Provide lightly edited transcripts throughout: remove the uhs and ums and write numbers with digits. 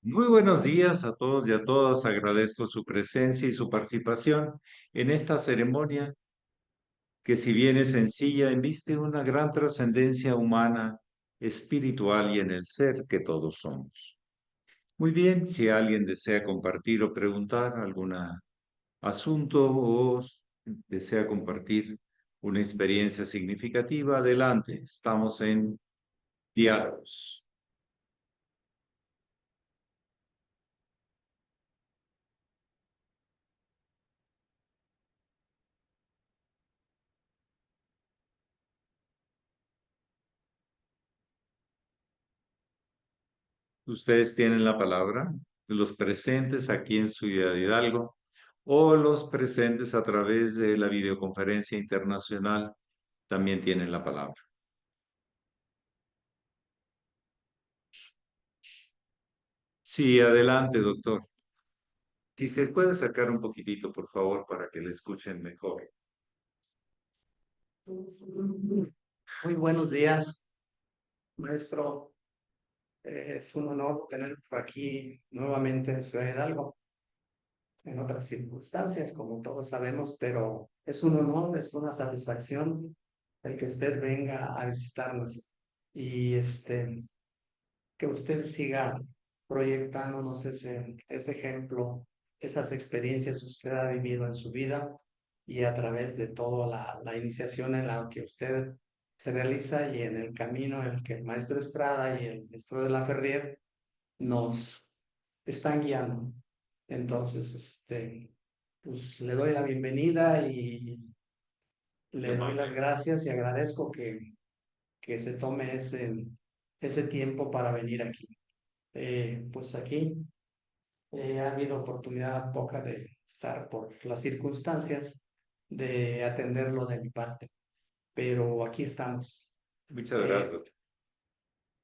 Muy buenos días a todos y a todas. Agradezco su presencia y su participación en esta ceremonia que, si bien es sencilla, enviste una gran trascendencia humana, espiritual y en el ser que todos somos. Muy bien, si alguien desea compartir o preguntar algún asunto o desea compartir una experiencia significativa, adelante. Estamos en diálogos. Ustedes tienen la palabra, los presentes aquí en Ciudad Hidalgo o los presentes a través de la videoconferencia internacional también tienen la palabra. Sí, adelante, doctor. Si se puede sacar un poquitito, por favor, para que le escuchen mejor. Muy buenos días, maestro. Es un honor tener por aquí nuevamente en Ciudad Hidalgo, en otras circunstancias, como todos sabemos, pero es un honor, es una satisfacción el que usted venga a visitarnos y que usted siga proyectándonos ese ejemplo, esas experiencias que usted ha vivido en su vida y a través de toda la iniciación en la que usted se realiza y en el camino en el que el maestro Estrada y el maestro de la Ferrier nos están guiando. Entonces, pues le doy la bienvenida y le doy las gracias y agradezco que se tome ese tiempo para venir aquí. Pues aquí ha habido oportunidad poca de estar por las circunstancias de atenderlo de mi parte, pero aquí estamos. Muchas Eh, gracias.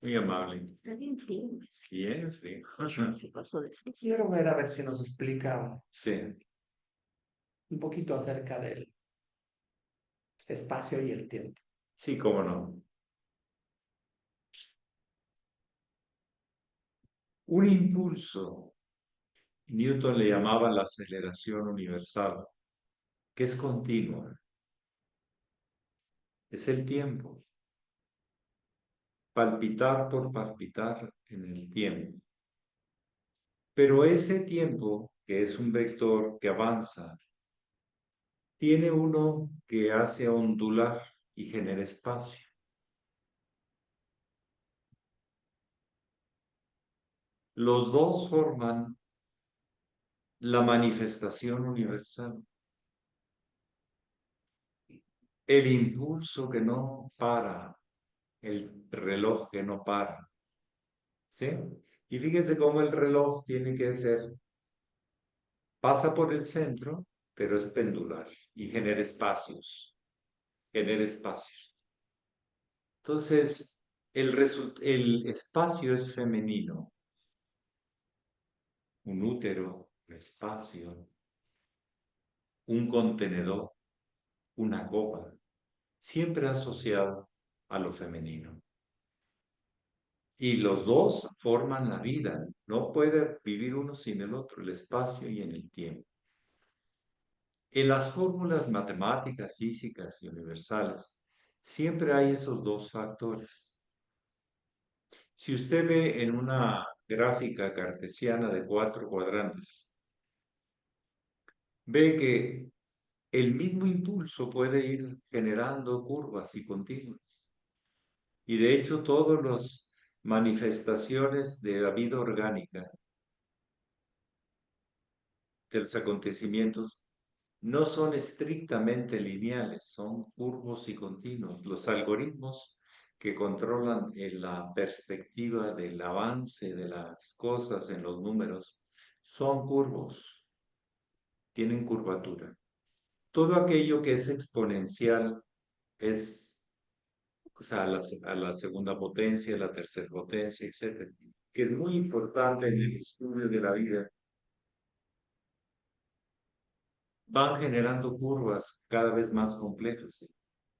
Muy amable. Está bien frío. Bien, sí. Se pasó de frío. Quiero ver a ver si nos explica Sí, un poquito acerca del espacio y el tiempo. sí, cómo no. Un impulso, Newton le llamaba la aceleración universal, que es continua, es el tiempo, palpitar por palpitar en el tiempo. Pero ese tiempo, que es un vector que avanza, tiene uno que hace ondular y genera espacio. Los dos forman la manifestación universal, el impulso que no para, el reloj que no para. ¿Sí? Y fíjense cómo el reloj tiene que ser, pasa por el centro, pero es pendular y genera espacios, genera espacios. Entonces, el espacio es femenino, un útero, un espacio, un contenedor, una copa, siempre asociado a lo femenino. Y los dos forman la vida, no puede vivir uno sin el otro, el espacio y en el tiempo. En las fórmulas matemáticas, físicas y universales, siempre hay esos dos factores. Si usted ve en una gráfica cartesiana de 4 cuadrantes, ve que el mismo impulso puede ir generando curvas y continuos. Y de hecho, todas las manifestaciones de la vida orgánica, de los acontecimientos, no son estrictamente lineales, son curvos y continuos. Los algoritmos que controlan la perspectiva del avance de las cosas en los números son curvos, tienen curvatura. Todo aquello que es exponencial es, o sea, a la segunda potencia, a la tercera potencia, etcétera, que es muy importante en el estudio de la vida. Van generando curvas cada vez más complejas, o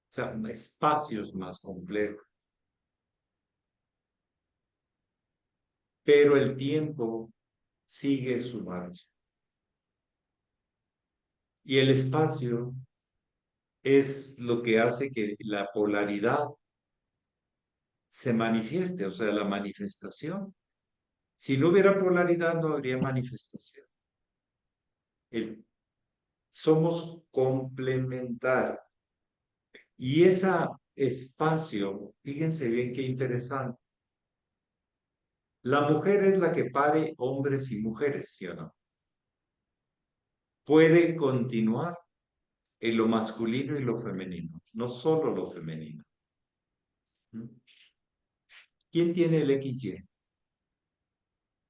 sea, espacios más complejos. pero el tiempo sigue su marcha. Y el espacio es lo que hace que la polaridad se manifieste, o sea, la manifestación. Si no hubiera polaridad, no habría manifestación. El- Somos complementarios. Y ese espacio, fíjense bien qué interesante. La mujer es la que pare hombres y mujeres, ¿sí o no? Puede continuar en lo masculino y lo femenino, no solo lo femenino. ¿Mm? ¿Quién tiene el XY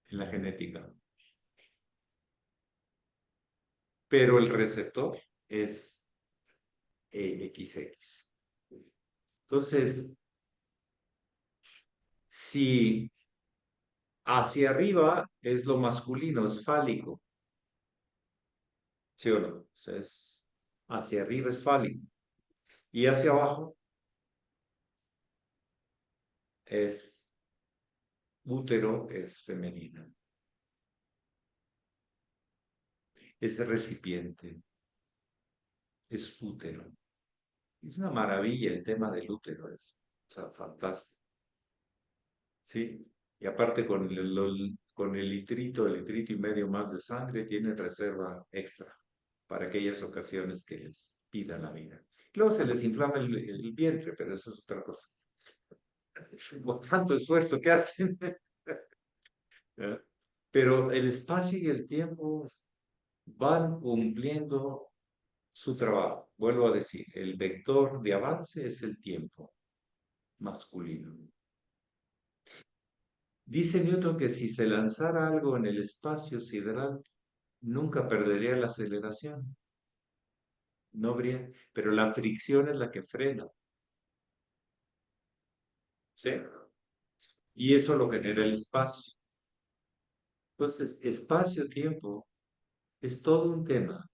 en la genética? Pero el receptor es XX. Entonces, si hacia arriba es lo masculino, es fálico, ¿sí o no? O sea, hacia arriba es fálico. Y hacia abajo es útero, es femenina. Es recipiente, es útero. Es una maravilla el tema del útero, o sea, fantástico. ¿Sí? Y aparte con el litrito y medio más de sangre, tiene reserva extra para aquellas ocasiones que les pida la vida. Luego se les inflama el vientre, pero eso es otra cosa. Por tanto esfuerzo que hacen. ¿Eh? Pero el espacio y el tiempo van cumpliendo su trabajo. Vuelvo a decir, el vector de avance es el tiempo masculino. Dice Newton que si se lanzara algo en el espacio sideral, nunca perdería la aceleración. No habría, pero la fricción es la que frena. ¿Sí? Y eso lo genera el espacio. Entonces, espacio-tiempo es todo un tema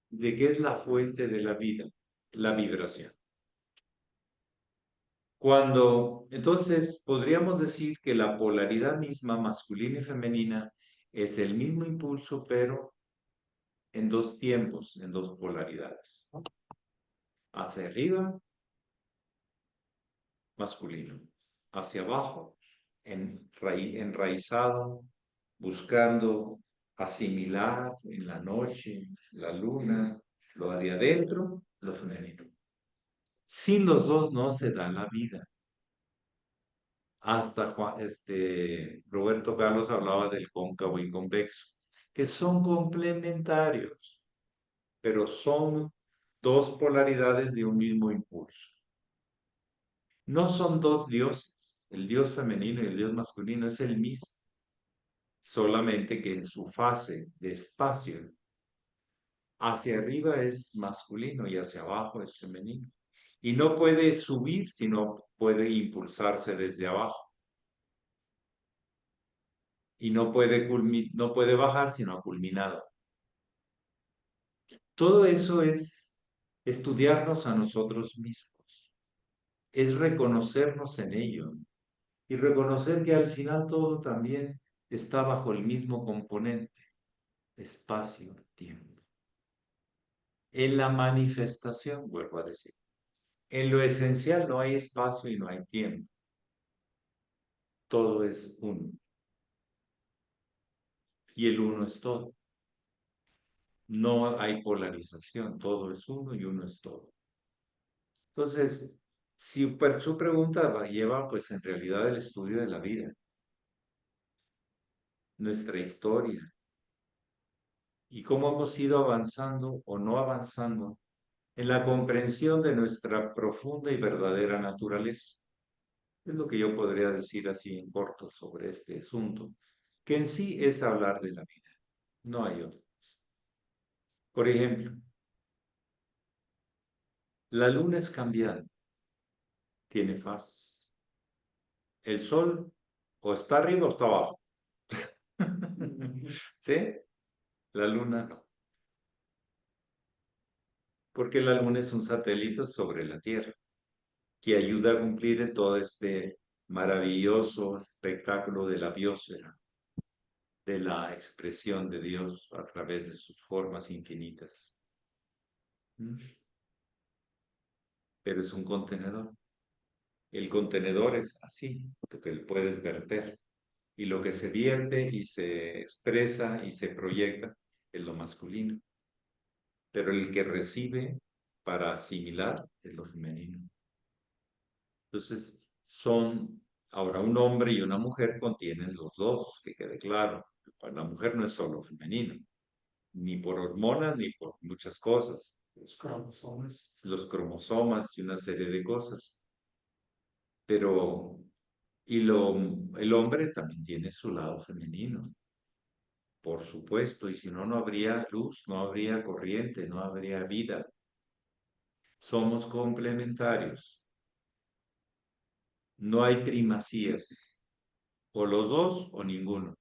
de qué es la fuente de la vida, la vibración. Entonces, podríamos decir que la polaridad misma, masculina y femenina, es el mismo impulso, pero en dos tiempos, en dos polaridades. Hacia arriba, masculino. Hacia abajo, enraizado, buscando asimilar en la noche, la luna, lo de adentro, lo femenino. Sin los dos no se da la vida. Hasta Roberto Carlos hablaba del cóncavo y convexo, que son complementarios, pero son dos polaridades de un mismo impulso. No son dos dioses, el dios femenino y el dios masculino es el mismo, solamente que en su fase de espacio, hacia arriba es masculino y hacia abajo es femenino. Y no puede subir, sino puede impulsarse desde abajo. Y no puede bajar, sino culminado. Todo eso es estudiarnos a nosotros mismos, es reconocernos en ello y reconocer que al final todo también está bajo el mismo componente, espacio-tiempo. En la manifestación, vuelvo a decir, en lo esencial no hay espacio y no hay tiempo, todo es uno y el uno es todo. No hay polarización, todo es uno y uno es todo. Entonces, si su pregunta lleva pues en realidad el estudio de la vida, nuestra historia y cómo hemos ido avanzando o no avanzando en la comprensión de nuestra profunda y verdadera naturaleza. Es lo que yo podría decir así en corto sobre este asunto, que en sí es hablar de la vida, no hay otro. Por ejemplo, la luna es cambiante, tiene fases. El sol o está arriba o está abajo. ¿Sí? La luna no, porque la luna es un satélite sobre la Tierra que ayuda a cumplir todo este maravilloso espectáculo de la biosfera, de la expresión de Dios a través de sus formas infinitas. ¿Mm? Pero es un contenedor. El contenedor es así, lo que puedes verter. Y lo que se vierte y se expresa y se proyecta es lo masculino. Pero el que recibe para asimilar es lo femenino. Entonces, ahora un hombre y una mujer contienen los dos, que quede claro. La mujer no es solo femenino, ni por hormonas ni por muchas cosas. Los cromosomas y una serie de cosas. Pero, el hombre también tiene su lado femenino, por supuesto, y si no, no habría luz, no habría corriente, no habría vida. Somos complementarios. No hay primacías, o los dos o ninguno.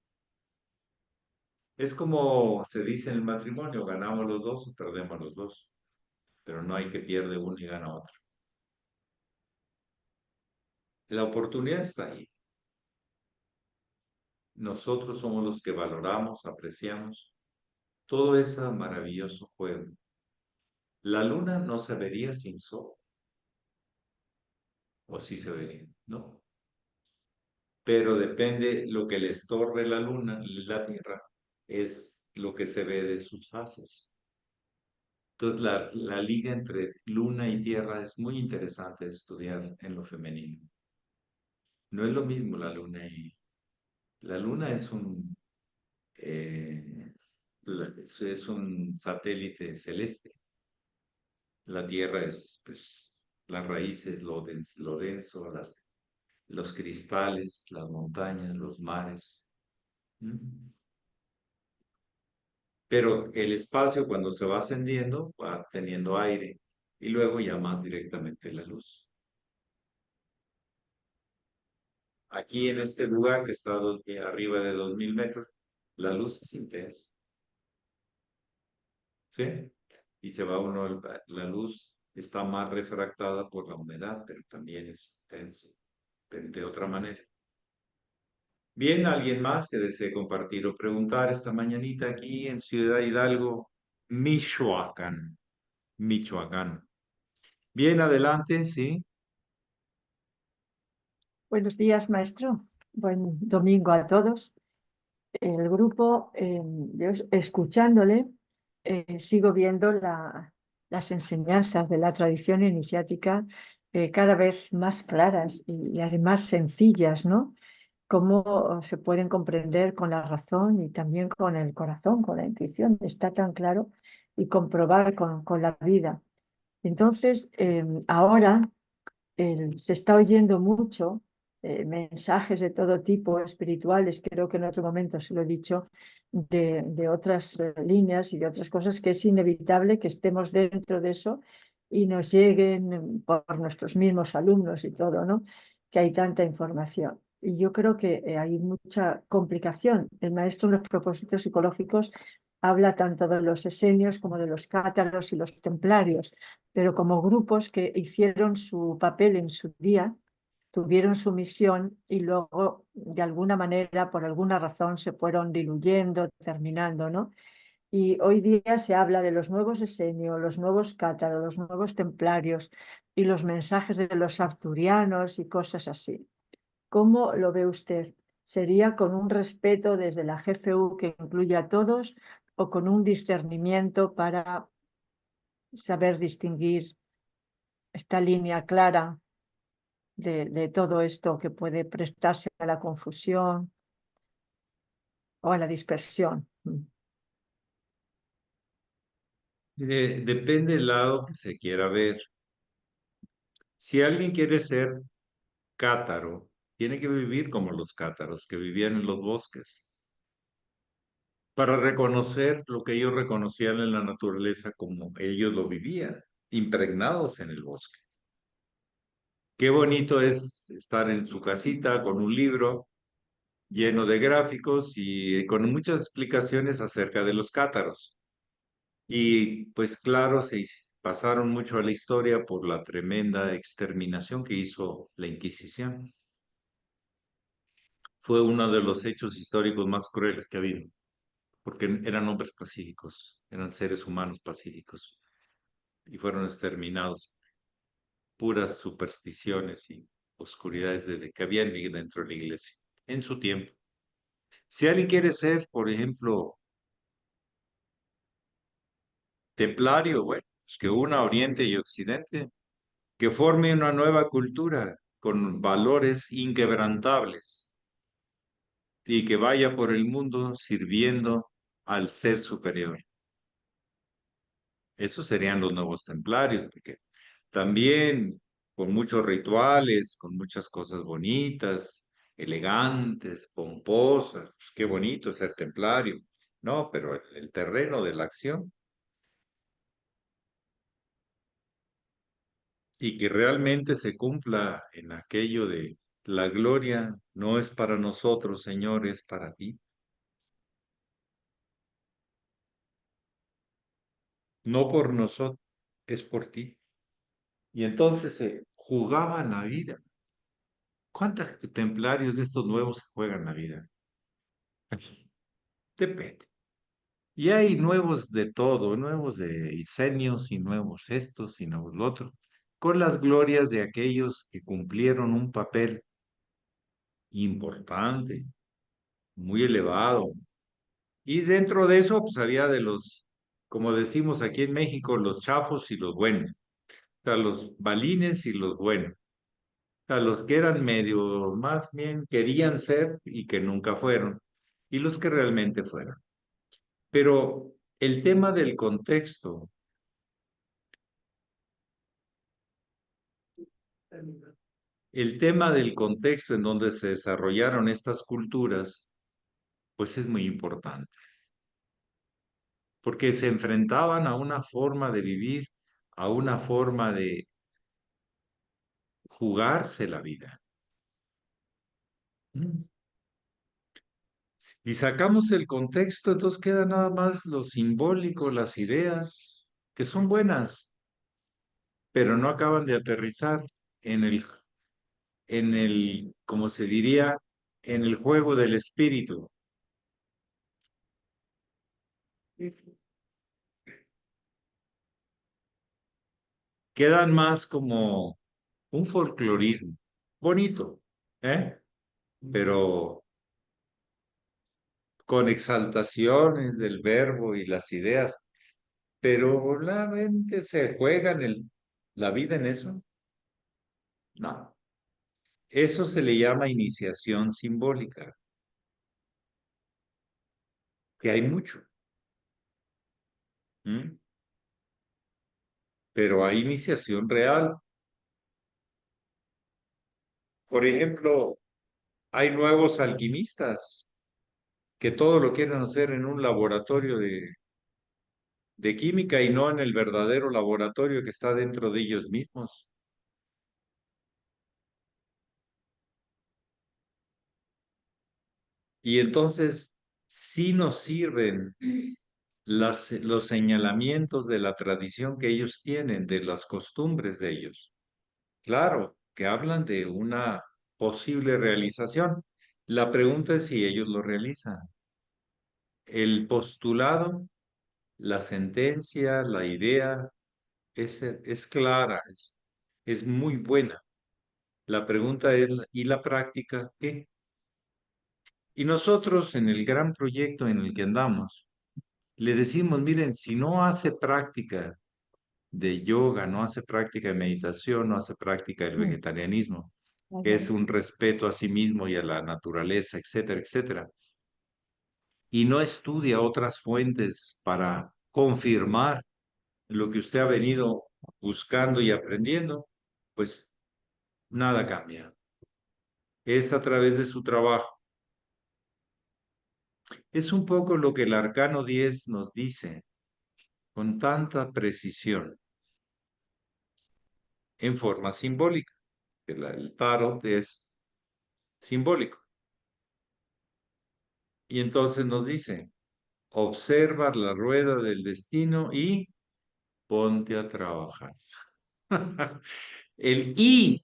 Es como se dice en el matrimonio, ganamos los dos o perdemos los dos, pero no hay que pierde uno y gana otro. La oportunidad está ahí. Nosotros somos los que valoramos, apreciamos todo ese maravilloso juego. La luna no se vería sin sol, o sí se vería, ¿no? Pero depende lo que le estorbe la luna, la Tierra, es lo que se ve de sus fases. Entonces, la liga entre luna y tierra es muy interesante de estudiar en lo femenino. No es lo mismo la luna y... La luna eh, es un satélite celeste. La tierra es, pues, las raíces, lo denso, los cristales, las montañas, los mares. ¿Mm? Pero el espacio cuando se va ascendiendo va teniendo aire y luego ya más directamente la luz. Aquí en este lugar que está arriba de 2000 metros, la luz es intensa, ¿sí? Y se va uno, la luz está más refractada por la humedad, pero también es intenso, pero de otra manera. Bien, ¿alguien más que desee compartir o preguntar esta mañanita aquí en Ciudad Hidalgo, Michoacán? Michoacán. Bien, adelante, sí. Buenos días, maestro. Buen domingo a todos. El grupo, yo escuchándole, sigo viendo las enseñanzas de la tradición iniciática cada vez más claras y además sencillas, ¿no? Cómo se pueden comprender con la razón y también con el corazón, con la intuición. Está tan claro y comprobar con la vida. Entonces, ahora se está oyendo mucho mensajes de todo tipo espirituales, creo que en otro momento se lo he dicho, de otras líneas y de otras cosas que es inevitable que estemos dentro de eso y nos lleguen por nuestros mismos alumnos y todo, ¿no? Que hay tanta información. Y yo creo que hay mucha complicación. El maestro en los propósitos psicológicos habla tanto de los esenios como de los cátaros y los templarios, pero como grupos que hicieron su papel en su día, tuvieron su misión y luego, de alguna manera, por alguna razón, se fueron diluyendo, terminando, ¿no? Y hoy día se habla de los nuevos esenios, los nuevos cátaros, los nuevos templarios y los mensajes de los arturianos y cosas así. ¿Cómo lo ve usted? ¿Sería con un respeto desde la GFU que incluye a todos o con un discernimiento para saber distinguir esta línea clara de todo esto que puede prestarse a la confusión o a la dispersión? Depende del lado que se quiera ver. Si alguien quiere ser cátaro, tiene que vivir como los cátaros que vivían en los bosques, para reconocer lo que ellos reconocían en la naturaleza como ellos lo vivían, impregnados en el bosque. Qué bonito es estar en su casita con un libro lleno de gráficos y con muchas explicaciones acerca de los cátaros. Y pues claro, pasaron mucho a la historia por la tremenda exterminación que hizo la Inquisición. fue uno de los hechos históricos más crueles que ha habido, porque eran hombres pacíficos, eran seres humanos pacíficos, y fueron exterminados. Puras supersticiones y oscuridades que había dentro de la iglesia en su tiempo. Si alguien quiere ser, por ejemplo, templario, bueno, pues que una Oriente y Occidente, que forme una nueva cultura con valores inquebrantables y que vaya por el mundo sirviendo al ser superior. Esos serían los nuevos templarios, porque también con muchos rituales, con muchas cosas bonitas, elegantes, pomposas, pues qué bonito es ser templario. No, pero el terreno de la acción y que realmente se cumpla en aquello de la gloria no es para nosotros, Señor, es para ti. No por nosotros, es por ti. Y entonces se jugaban la vida. ¿Cuántos templarios de estos nuevos se juegan la vida? Depende. Y hay nuevos de todo, nuevos de Isenios y nuevos estos y nuevos lo otro, con las glorias de aquellos que cumplieron un papel importante, muy elevado. Y dentro de eso, pues había de los, como decimos aquí en México, los chafos y los buenos, o sea, los balines y los buenos, o sea, los que eran medio, más bien querían ser y que nunca fueron, y los que realmente fueron. Pero el tema del contexto, el tema del contexto en donde se desarrollaron estas culturas, pues es muy importante, porque se enfrentaban a una forma de vivir, a una forma de jugarse la vida. Mm. Y sacamos el contexto, entonces queda nada más lo simbólico, las ideas, que son buenas, pero no acaban de aterrizar como se diría, en el juego del espíritu. Quedan más como un folclorismo, bonito, ¿eh? Pero con exaltaciones del verbo y las ideas, pero la mente se juega la vida en eso. No, eso se le llama iniciación simbólica, que hay mucho, ¿m? Pero hay iniciación real. Por ejemplo, hay nuevos alquimistas que todo lo quieren hacer en un laboratorio de química y no en el verdadero laboratorio que está dentro de ellos mismos. Y entonces sí nos sirven los señalamientos de la tradición que ellos tienen, de las costumbres de ellos. Claro, que hablan de una posible realización. La pregunta es si ellos lo realizan. El postulado, la sentencia, la idea es clara, es muy buena. La pregunta es, ¿y la práctica qué? Y nosotros en el gran proyecto en el que andamos, le decimos, miren, si no hace práctica de yoga, no hace práctica de meditación, no hace práctica del Mm, vegetarianismo, que es vaya. un respeto a sí mismo y a la naturaleza, etcétera, etcétera, y no estudia otras fuentes para confirmar lo que usted ha venido buscando y aprendiendo, pues nada cambia. Es a través de su trabajo. Es un poco lo que el Arcano 10 nos dice con tanta precisión en forma simbólica. El tarot es simbólico. Y entonces nos dice, observa la rueda del destino y ponte a trabajar. El y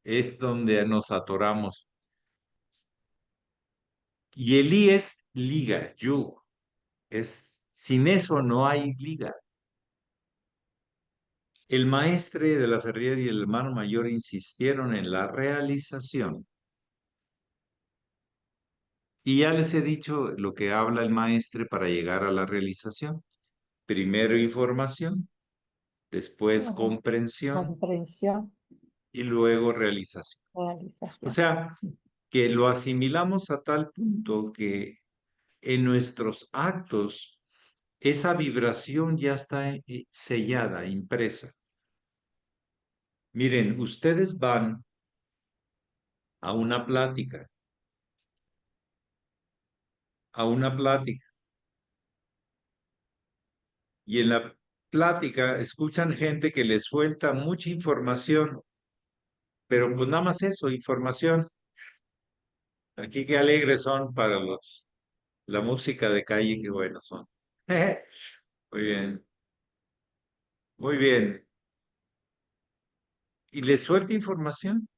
es donde nos atoramos. Y el I es liga, yug. Sin eso no hay liga. El maestre de la Ferrier y el hermano mayor insistieron en la realización. Y ya les he dicho lo que habla el maestre para llegar a la realización. Primero información, después Bueno, comprensión comprensión, y luego realización. O realización. sea, que lo asimilamos a tal punto que en nuestros actos esa vibración ya está sellada, impresa. Miren, ustedes van a una plática, y en la plática escuchan gente que les suelta mucha información, pero pues nada más eso, información. Aquí qué alegres son para la música de calle, qué buenos son. Muy bien, muy bien. Y les suelta información.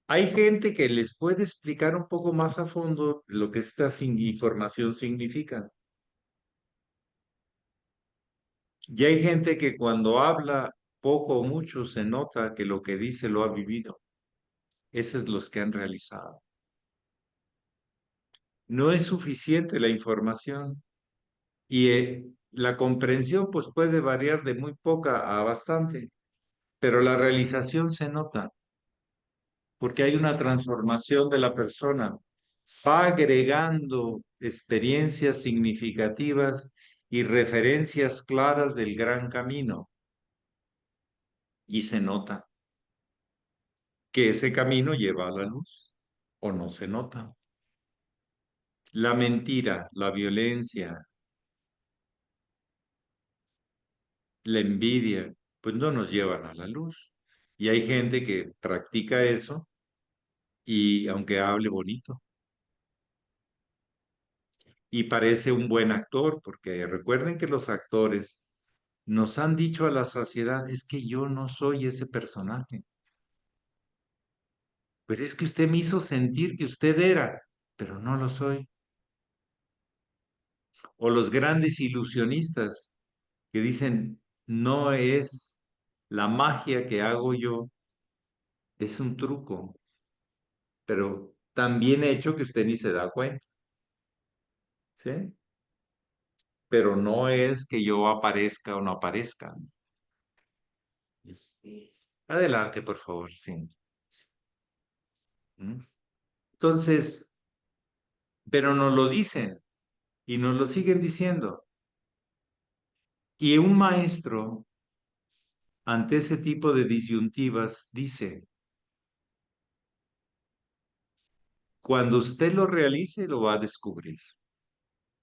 Hay gente que les puede explicar un poco más a fondo lo que esta información significa. Y hay gente que cuando habla poco o mucho se nota que lo que dice lo ha vivido. Esos son los que han realizado. No es suficiente la información y la comprensión pues puede variar de muy poca a bastante, pero la realización se nota porque hay una transformación de la persona. Va agregando experiencias significativas y referencias claras del gran camino y se nota que ese camino lleva a la luz o no se nota. La mentira, la violencia, la envidia, pues no nos llevan a la luz. Y hay gente que practica eso y aunque hable bonito y parece un buen actor, porque recuerden que los actores nos han dicho a la saciedad, es que yo no soy ese personaje, pero es que usted me hizo sentir que usted era, pero no lo soy. O los grandes ilusionistas que dicen, no es la magia que hago yo, es un truco, pero tan bien hecho que usted ni se da cuenta, ¿sí? Pero no es que yo aparezca o no aparezca. Adelante, por favor, sí. ¿Mm? Entonces, pero nos lo dicen y nos lo siguen diciendo. Y un maestro, ante ese tipo de disyuntivas, dice, cuando usted lo realice, lo va a descubrir.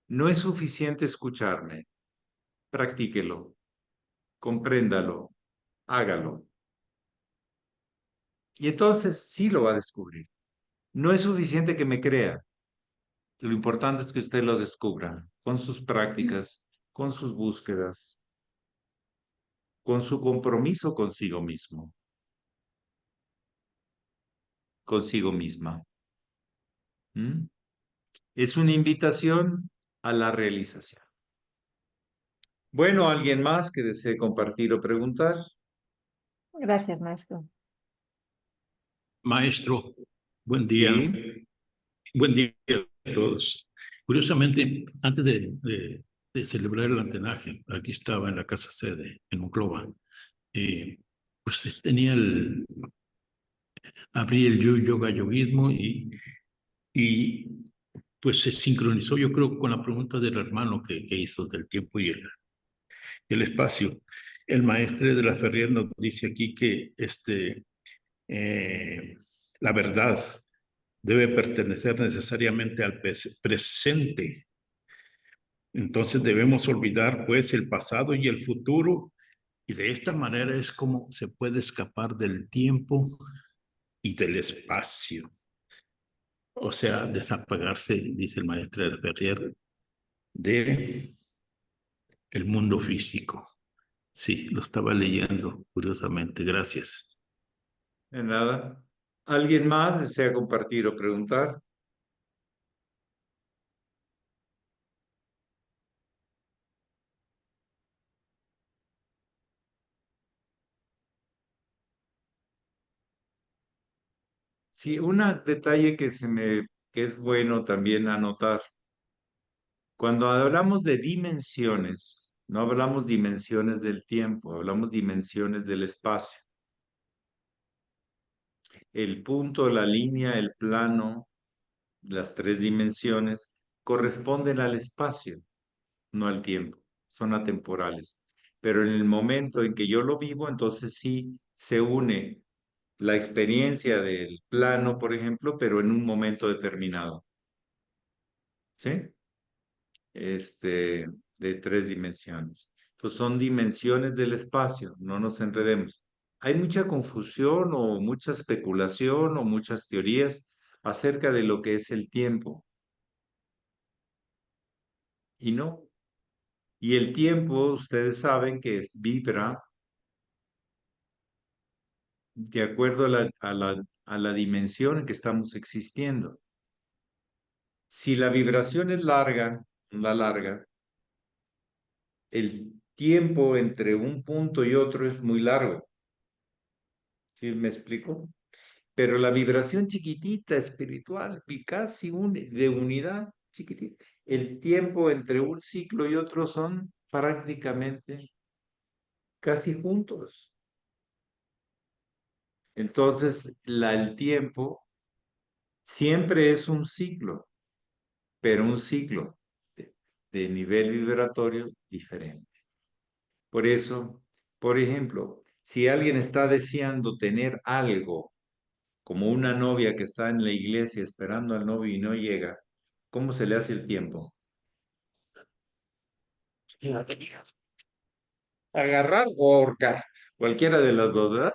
No es suficiente escucharme, practíquelo, compréndalo, hágalo. Y entonces sí lo va a descubrir. No es suficiente que me crea. Lo importante es que usted lo descubra con sus prácticas, con sus búsquedas, con su compromiso consigo mismo, consigo misma. ¿Mm? Es una invitación a la realización. Bueno, ¿alguien más que desee compartir o preguntar? Gracias, maestro. Maestro, buen día. Sí. Buen día a todos. Curiosamente, antes de celebrar el antenaje, aquí estaba en la casa sede, en Monclova, pues tenía abrí el yoga yoguismo y pues se sincronizó, yo creo, con la pregunta del hermano que hizo del tiempo y el espacio. El maestre de la Ferrier nos dice aquí que la verdad debe pertenecer necesariamente al presente. Entonces debemos olvidar pues el pasado y el futuro y de esta manera es como se puede escapar del tiempo y del espacio. O sea, desapegarse, dice el maestro de Ferrier, de el mundo físico. Sí, lo estaba leyendo, curiosamente. Gracias. De nada. ¿Alguien más desea compartir o preguntar? Sí, un detalle que es bueno también anotar. Cuando hablamos de dimensiones, no hablamos dimensiones del tiempo, hablamos dimensiones del espacio. El punto, la línea, el plano, las tres dimensiones corresponden al espacio, no al tiempo, son atemporales. Pero en el momento en que yo lo vivo, entonces sí se une la experiencia del plano, por ejemplo, pero en un momento determinado. ¿Sí? De tres dimensiones. Entonces son dimensiones del espacio, no nos enredemos. Hay mucha confusión o mucha especulación o muchas teorías acerca de lo que es el tiempo. Y no. Y el tiempo, ustedes saben que vibra de acuerdo a la dimensión en que estamos existiendo. Si la vibración es larga, la larga, el tiempo entre un punto y otro es muy largo. ¿Sí me explico? Pero la vibración chiquitita, espiritual, y casi de unidad chiquitita, el tiempo entre un ciclo y otro son prácticamente casi juntos. Entonces, el tiempo siempre es un ciclo, pero un ciclo de nivel vibratorio diferente. Por eso, por ejemplo, si alguien está deseando tener algo, como una novia que está en la iglesia esperando al novio y no llega, ¿cómo se le hace el tiempo? Agarrar o ahorcar, cualquiera de las dos, ¿verdad?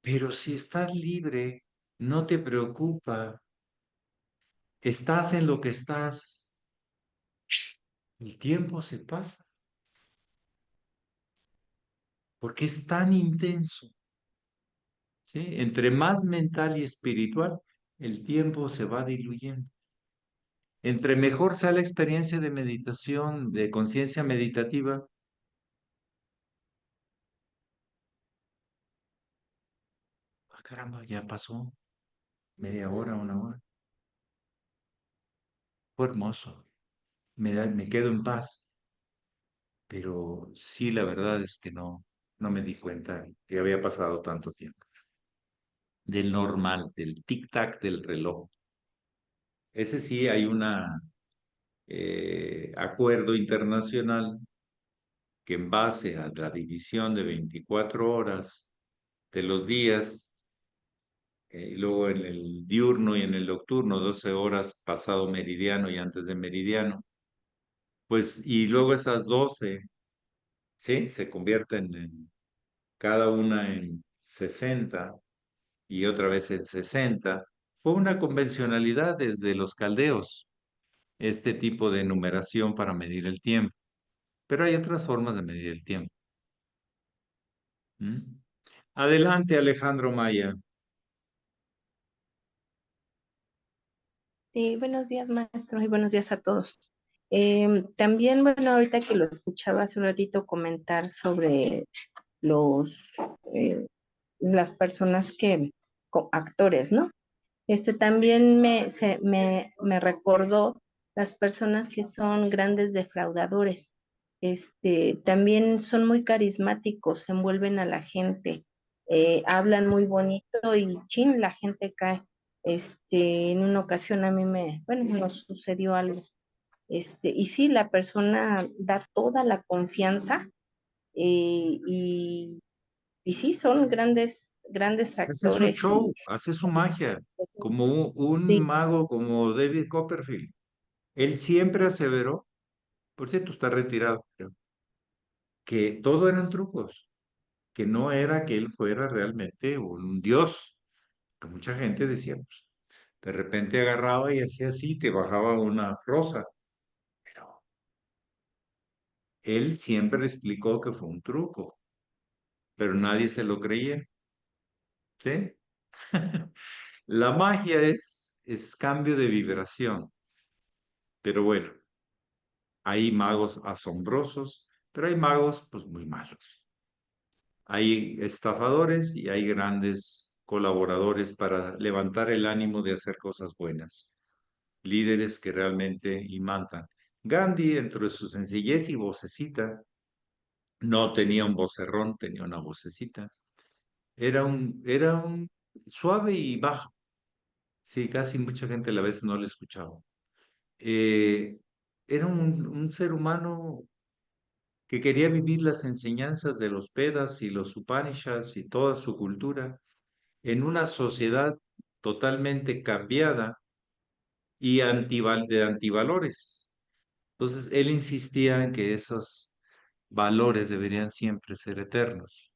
Pero si estás libre, no te preocupa, estás en lo que estás, el tiempo se pasa, porque es tan intenso, ¿sí? Entre más mental y espiritual, el tiempo se va diluyendo. Entre mejor sea la experiencia de meditación, de conciencia meditativa, caramba, ya pasó media hora, una hora. Fue hermoso, me quedo en paz, pero sí, la verdad es que no me di cuenta que había pasado tanto tiempo. Del normal, del tic-tac del reloj. Ese sí hay un acuerdo internacional que en base a la división de 24 horas de los días, y luego en el diurno y en el nocturno, 12 horas pasado meridiano y antes de meridiano, pues, y luego esas 12, ¿sí? Se convierten en cada una en 60 y otra vez en 60. Fue una convencionalidad desde los caldeos, este tipo de numeración para medir el tiempo. Pero hay otras formas de medir el tiempo. ¿Mm? Adelante, Alejandro Maya. Sí, buenos días, maestro, y buenos días a todos. También, bueno, ahorita que lo escuchaba hace un ratito comentar sobre los las personas actores, ¿no? También me recordó las personas que son grandes defraudadores. También son muy carismáticos, se envuelven a la gente, hablan muy bonito y chin, la gente cae. En una ocasión a mí bueno, nos sucedió algo. Y sí, la persona da toda la confianza, eh, y, y sí, son grandes Hace su actores y show, hace su magia, como un sí, mago como David Copperfield. Él siempre aseveró, por cierto, está retirado, creo, que todo eran trucos, que no era que él fuera realmente un dios, que mucha gente decía, pues, de repente agarraba y hacía así, te bajaba una rosa, pero él siempre explicó que fue un truco, pero nadie se lo creía, ¿sí? La magia es cambio de vibración, pero bueno, hay magos asombrosos, pero hay magos pues muy malos. Hay estafadores y hay grandes colaboradores para levantar el ánimo de hacer cosas buenas. Líderes que realmente imantan. Gandhi, entre su sencillez y vocecita, no tenía un vocerrón, tenía una vocecita. Era un suave y bajo. Sí, casi mucha gente a la vez no le escuchaba. Eh, Era un ser humano que quería vivir las enseñanzas de los Vedas y los Upanishads y toda su cultura en una sociedad totalmente cambiada y de antivalores. Entonces, él insistía en que esos valores deberían siempre ser eternos.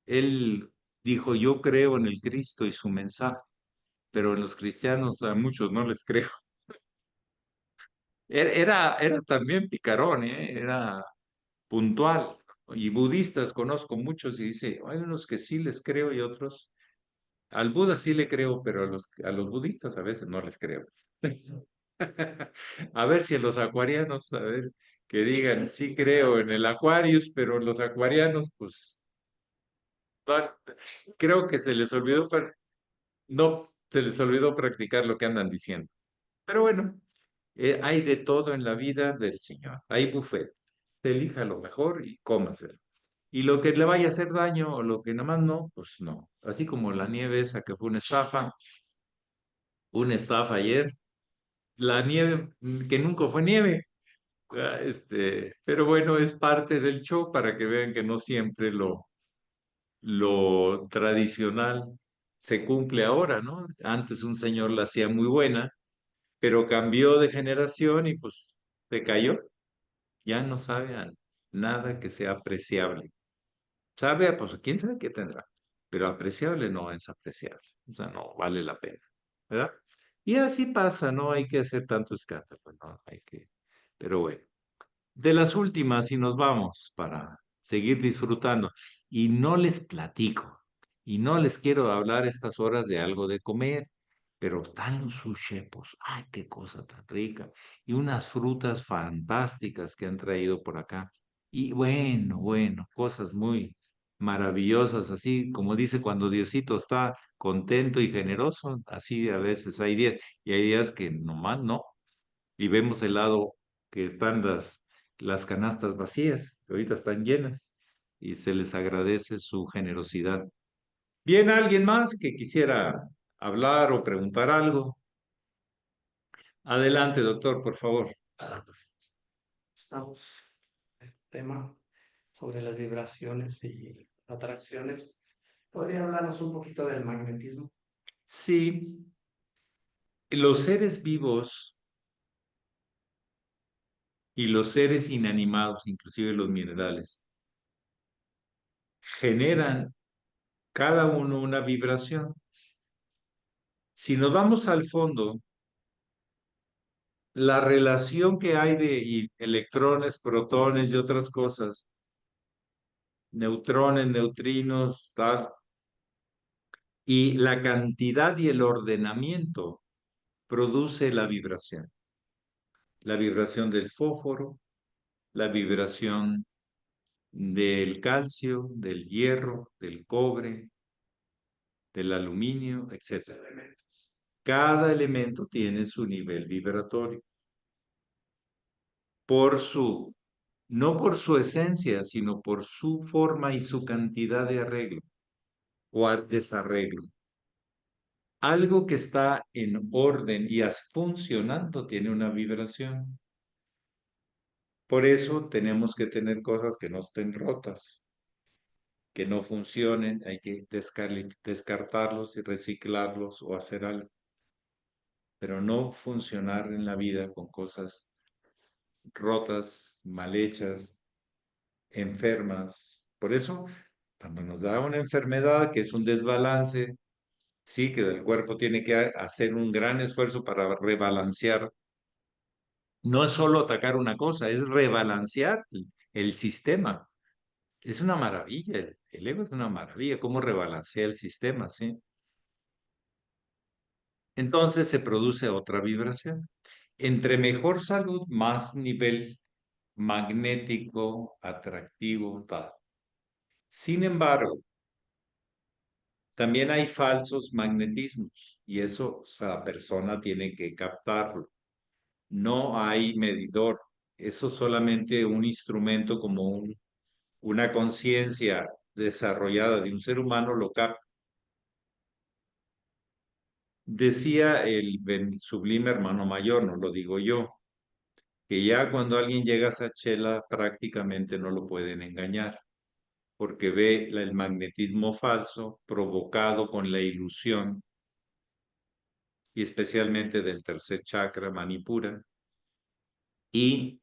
Él dijo, yo creo en el Cristo y su mensaje, pero en los cristianos a muchos no les creo. Era también picarón, ¿eh? Era puntual. Y budistas conozco muchos y dice, hay unos que sí les creo y otros. Al Buda sí le creo, pero a los budistas a veces no les creo. A ver si a los acuarianos, a ver, que digan, sí creo en el Aquarius, pero los acuarianos, pues, no, creo que se les olvidó, no, se les olvidó practicar lo que andan diciendo. Pero bueno, hay de todo en la vida del Señor. Hay buffet. Te elija lo mejor y cómaselo. Y lo que le vaya a hacer daño o lo que nada más no, pues no. Así como la nieve esa que fue una estafa ayer, la nieve que nunca fue nieve. Pero bueno, es parte del show para que vean que no siempre lo tradicional se cumple ahora, ¿no? Antes un señor la hacía muy buena, pero cambió de generación y pues se cayó. Ya no sabe a nada que sea apreciable. Sabe, pues quién sabe qué tendrá, pero apreciable no es apreciable. O sea, no vale la pena, ¿verdad? Y así pasa, no hay que hacer tanto escándalo, no hay que. Pero bueno. De las últimas, y nos vamos para seguir disfrutando. Y no les platico, y no les quiero hablar a estas horas de algo de comer, pero están los sushepos. ¡Ay, qué cosa tan rica! Y unas frutas fantásticas que han traído por acá. Y bueno, bueno, cosas muy maravillosas, así como dice cuando Diosito está contento y generoso, así a veces hay días, y hay días que nomás no, y vemos el lado que están las canastas vacías, que ahorita están llenas, y se les agradece su generosidad. ¿Bien alguien más que quisiera hablar o preguntar algo? Adelante, doctor, por favor. Pues, estamos en este tema sobre las vibraciones y atracciones. ¿Podría hablarnos un poquito del magnetismo? Sí, los seres vivos y los seres inanimados, inclusive los minerales, generan cada uno una vibración. Si nos vamos al fondo, la relación que hay de electrones, protones y otras cosas, neutrones, neutrinos, tal, y la cantidad y el ordenamiento produce la vibración. La vibración del fósforo, la vibración del calcio, del hierro, del cobre, del aluminio, etc. Cada elemento tiene su nivel vibratorio. No por su esencia, sino por su forma y su cantidad de arreglo o desarreglo. Algo que está en orden y funcionando tiene una vibración. Por eso tenemos que tener cosas que no estén rotas, que no funcionen, hay que descartarlos y reciclarlos o hacer algo. Pero no funcionar en la vida con cosas rotas, mal hechas, enfermas. Por eso, cuando nos da una enfermedad que es un desbalance, sí, que el cuerpo tiene que hacer un gran esfuerzo para rebalancear. No es solo atacar una cosa, es rebalancear el sistema. Es una maravilla, el ego es una maravilla, cómo rebalancea el sistema, ¿sí? Entonces se produce otra vibración. Entre mejor salud, más nivel magnético, atractivo, tal. Sin embargo, también hay falsos magnetismos y eso la persona tiene que captarlo. No hay medidor. Eso es solamente un instrumento como una conciencia desarrollada de un ser humano lo capta. Decía el sublime hermano mayor, no lo digo yo, que ya cuando alguien llega a esa chela prácticamente no lo pueden engañar, porque ve el magnetismo falso provocado con la ilusión, y especialmente del tercer chakra, Manipura, y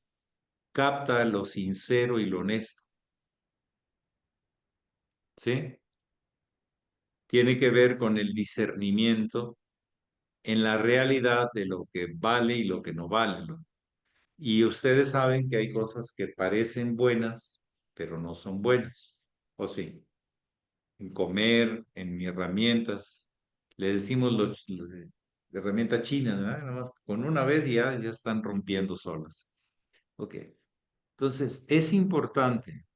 capta lo sincero y lo honesto. ¿Sí? Tiene que ver con el discernimiento en la realidad de lo que vale y lo que no vale. Y ustedes saben que hay cosas que parecen buenas, pero no son buenas. ¿O sí? En comer, en mis herramientas. Le decimos los de herramienta china, ¿verdad? Nada más con una vez ya están rompiendo solas. Ok. Entonces, es importante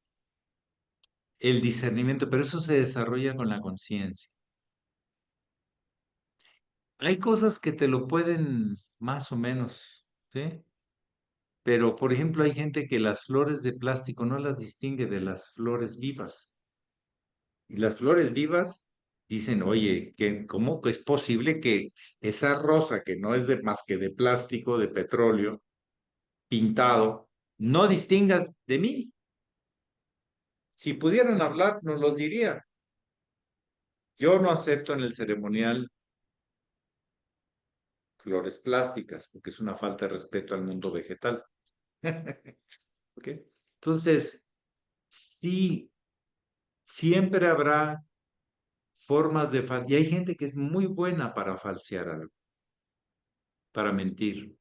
el discernimiento, pero eso se desarrolla con la conciencia. Hay cosas que te lo pueden más o menos, ¿sí? Pero, por ejemplo, hay gente que las flores de plástico no las distingue de las flores vivas. Y las flores vivas dicen, oye, ¿cómo es posible que esa rosa que no es más que de plástico, de petróleo, pintado, no distingas de mí? Si pudieran hablar, nos lo diría. Yo no acepto en el ceremonial flores plásticas, porque es una falta de respeto al mundo vegetal. ¿Ok? Entonces, sí, siempre habrá formas de falsear. Y hay gente que es muy buena para falsear algo, para mentir.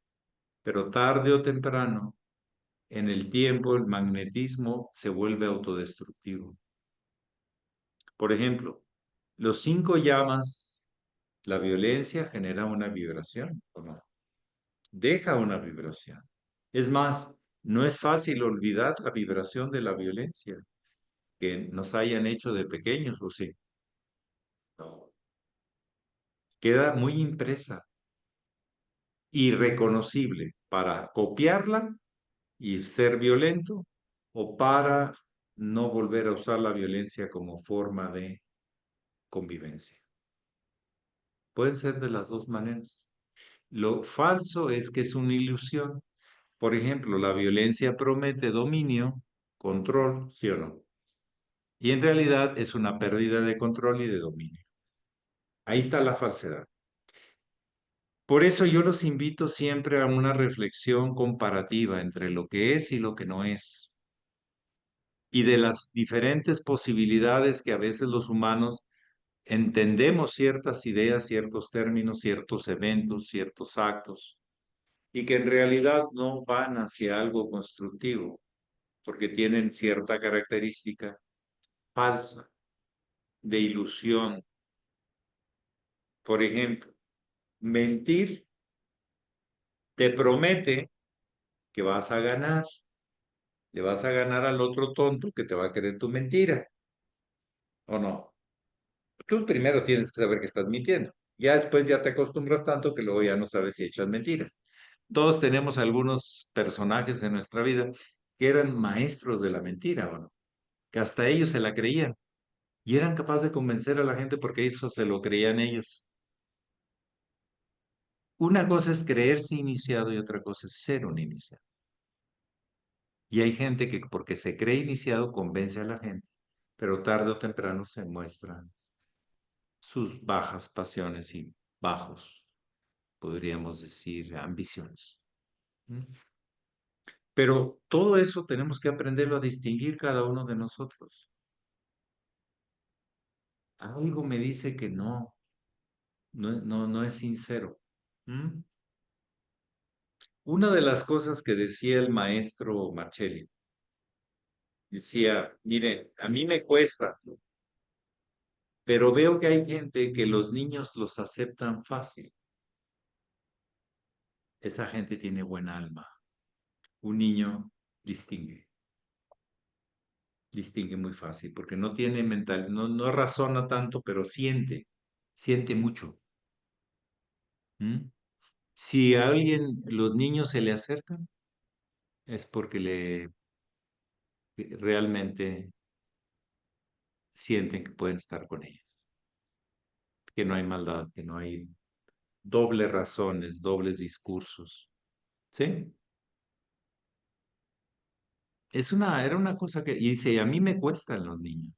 Pero tarde o temprano, en el tiempo, el magnetismo se vuelve autodestructivo. Por ejemplo, los 5 llamas, la violencia genera una vibración, ¿o no? Deja una vibración. Es más, no es fácil olvidar la vibración de la violencia que nos hayan hecho de pequeños, ¿o sí? No. Queda muy impresa, irreconocible para copiarla y ser violento o para no volver a usar la violencia como forma de convivencia. Pueden ser de las dos maneras. Lo falso es que es una ilusión. Por ejemplo, la violencia promete dominio, control, ¿sí o no? Y en realidad es una pérdida de control y de dominio. Ahí está la falsedad. Por eso yo los invito siempre a una reflexión comparativa entre lo que es y lo que no es, y de las diferentes posibilidades que a veces los humanos entendemos ciertas ideas, ciertos términos, ciertos eventos, ciertos actos, y que en realidad no van hacia algo constructivo, porque tienen cierta característica falsa, de ilusión. Por ejemplo, mentir te promete que vas a ganar, le vas a ganar al otro tonto que te va a querer tu mentira, ¿o no? Tú primero tienes que saber que estás mintiendo. Ya después ya te acostumbras tanto que luego ya no sabes si echas mentiras. Todos tenemos algunos personajes en nuestra vida que eran maestros de la mentira, ¿o no? Que hasta ellos se la creían y eran capaces de convencer a la gente porque eso se lo creían ellos. Una cosa es creerse iniciado y otra cosa es ser un iniciado. Y hay gente que porque se cree iniciado convence a la gente, pero tarde o temprano se muestran sus bajas pasiones y bajos, podríamos decir, ambiciones. ¿Mm? Pero todo eso tenemos que aprenderlo a distinguir cada uno de nosotros. Algo me dice que no es sincero. ¿Mm? Una de las cosas que decía el maestro Marcelli, decía, miren, a mí me cuesta, pero veo que hay gente que los niños los aceptan fácil. Esa gente tiene buena alma. Un niño distingue. distingue muy fácil, porque no tiene mental, no razona tanto, pero siente mucho. ¿Mm? Si a alguien, los niños se le acercan, es porque realmente sienten que pueden estar con ellos, que no hay maldad, que no hay dobles razones, dobles discursos. ¿Sí? Era una cosa que, y dice, a mí me cuestan los niños.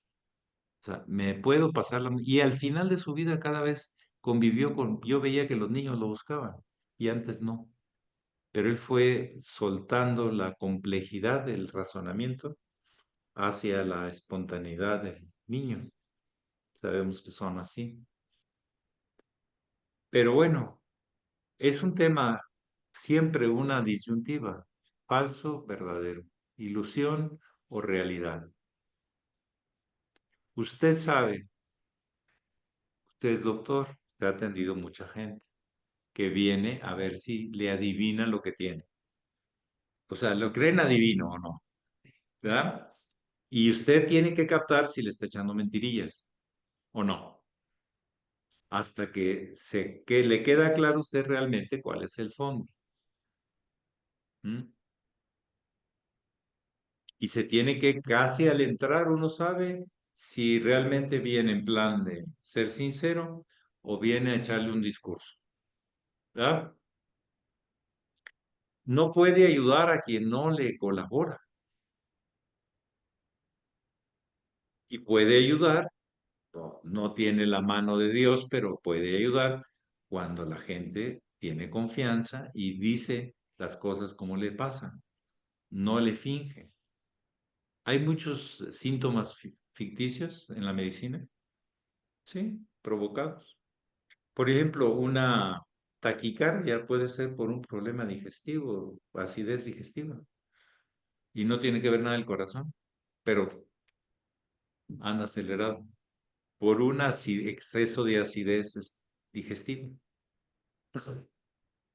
O sea, me puedo pasar y al final de su vida cada vez convivió yo veía que los niños lo buscaban y antes no. Pero él fue soltando la complejidad del razonamiento hacia la espontaneidad del niño. Sabemos que son así. Pero bueno, es un tema siempre una disyuntiva, falso, verdadero, ilusión o realidad. Usted sabe, usted es doctor, usted ha atendido mucha gente que viene a ver si le adivina lo que tiene. O sea, ¿lo creen adivino o no? ¿Verdad? Y usted tiene que captar si le está echando mentirillas o no. Hasta que le queda claro a usted realmente cuál es el fondo. ¿Mm? Y se tiene que, casi al entrar, uno sabe si realmente viene en plan de ser sincero o viene a echarle un discurso. ¿Verdad? No puede ayudar a quien no le colabora. Y puede ayudar, no tiene la mano de Dios, pero puede ayudar cuando la gente tiene confianza y dice las cosas como le pasan. No le finge. Hay muchos síntomas ficticios en la medicina, ¿sí? Provocados. Por ejemplo, una taquicardia puede ser por un problema digestivo, acidez digestiva, y no tiene que ver nada el corazón, pero anda acelerado por un exceso de acidez digestiva.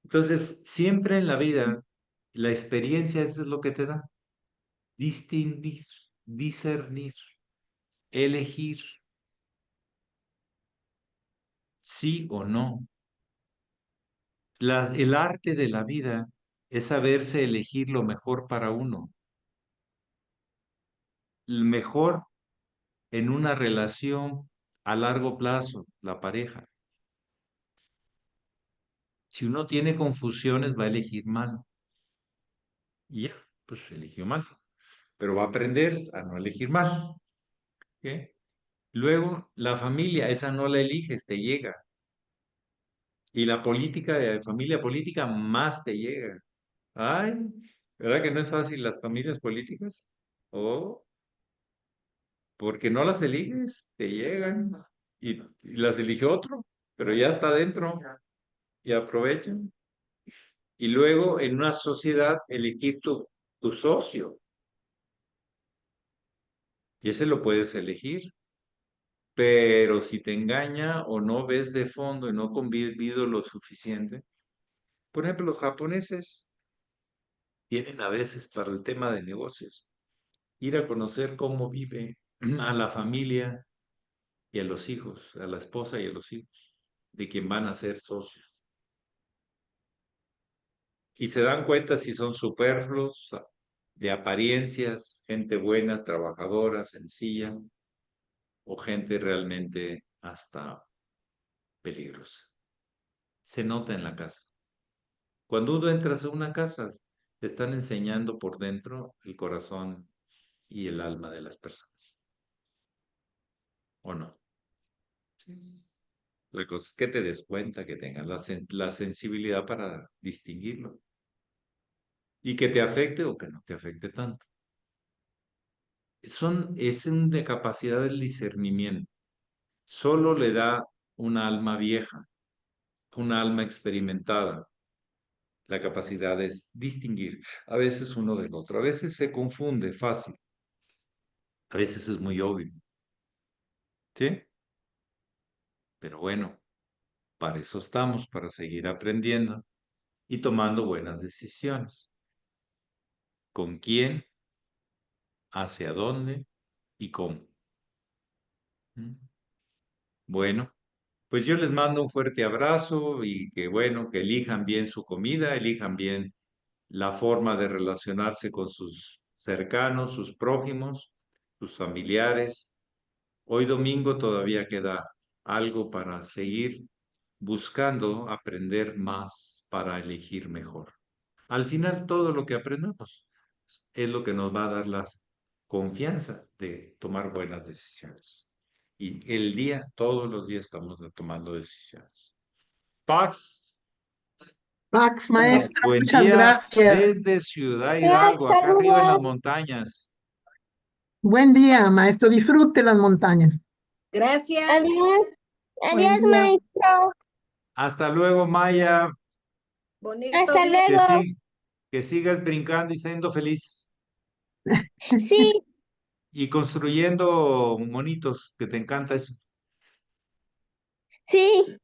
Entonces, siempre en la vida, la experiencia eso es lo que te da. Distinguir, discernir, elegir, sí o no. El arte de la vida es saberse elegir lo mejor para uno. El mejor en una relación a largo plazo, la pareja. Si uno tiene confusiones, va a elegir mal. Y ya, pues eligió mal. Pero va a aprender a no elegir mal. ¿Ok? Luego, la familia, esa no la eliges, te llega. Y la política, familia política, más te llega. Ay, ¿verdad que no es fácil las familias políticas? Oh, porque no las eliges, te llegan. Y las elige otro, pero ya está dentro y aprovechan. Y luego, en una sociedad, elegir tu socio. Y ese lo puedes elegir. Pero si te engaña o no ves de fondo y no ha convivido lo suficiente, por ejemplo, los japoneses tienen a veces para el tema de negocios, ir a conocer cómo vive a la familia y a los hijos, a la esposa y a los hijos, de quien van a ser socios. Y se dan cuenta si son superfluos, de apariencias, gente buena, trabajadora, sencilla, o gente realmente hasta peligrosa. Se nota en la casa. Cuando uno entra a una casa, te están enseñando por dentro el corazón y el alma de las personas. ¿O no? Sí. La cosa es que te des cuenta, que tengas la sensibilidad para distinguirlo. Y que te afecte o que no te afecte tanto. Es una capacidad del discernimiento. Solo le da una alma vieja, una alma experimentada, la capacidad de distinguir. A veces uno del otro, a veces se confunde fácil, a veces es muy obvio. ¿Sí? Pero bueno, para eso estamos, para seguir aprendiendo y tomando buenas decisiones. ¿Con quién? ¿Hacia dónde? y cómo. Bueno, pues yo les mando un fuerte abrazo y que bueno, que elijan bien su comida, elijan bien la forma de relacionarse con sus cercanos, sus prójimos, sus familiares. Hoy domingo todavía queda algo para seguir buscando aprender más para elegir mejor. Al final, todo lo que aprendamos es lo que nos va a dar la confianza de tomar buenas decisiones. Y el día, todos los días estamos tomando decisiones. Pax, Pax, maestro, buen muchas día gracias. desde Ciudad Hidalgo, acá arriba en las montañas. Buen día, maestro. Disfrute las montañas. Gracias. Adiós. Buen Adiós, día. maestro. Hasta luego, Maya. Bonito Hasta día. Que, luego. que sigas brincando y siendo feliz. Sí. Y construyendo monitos, que te encanta eso. Sí.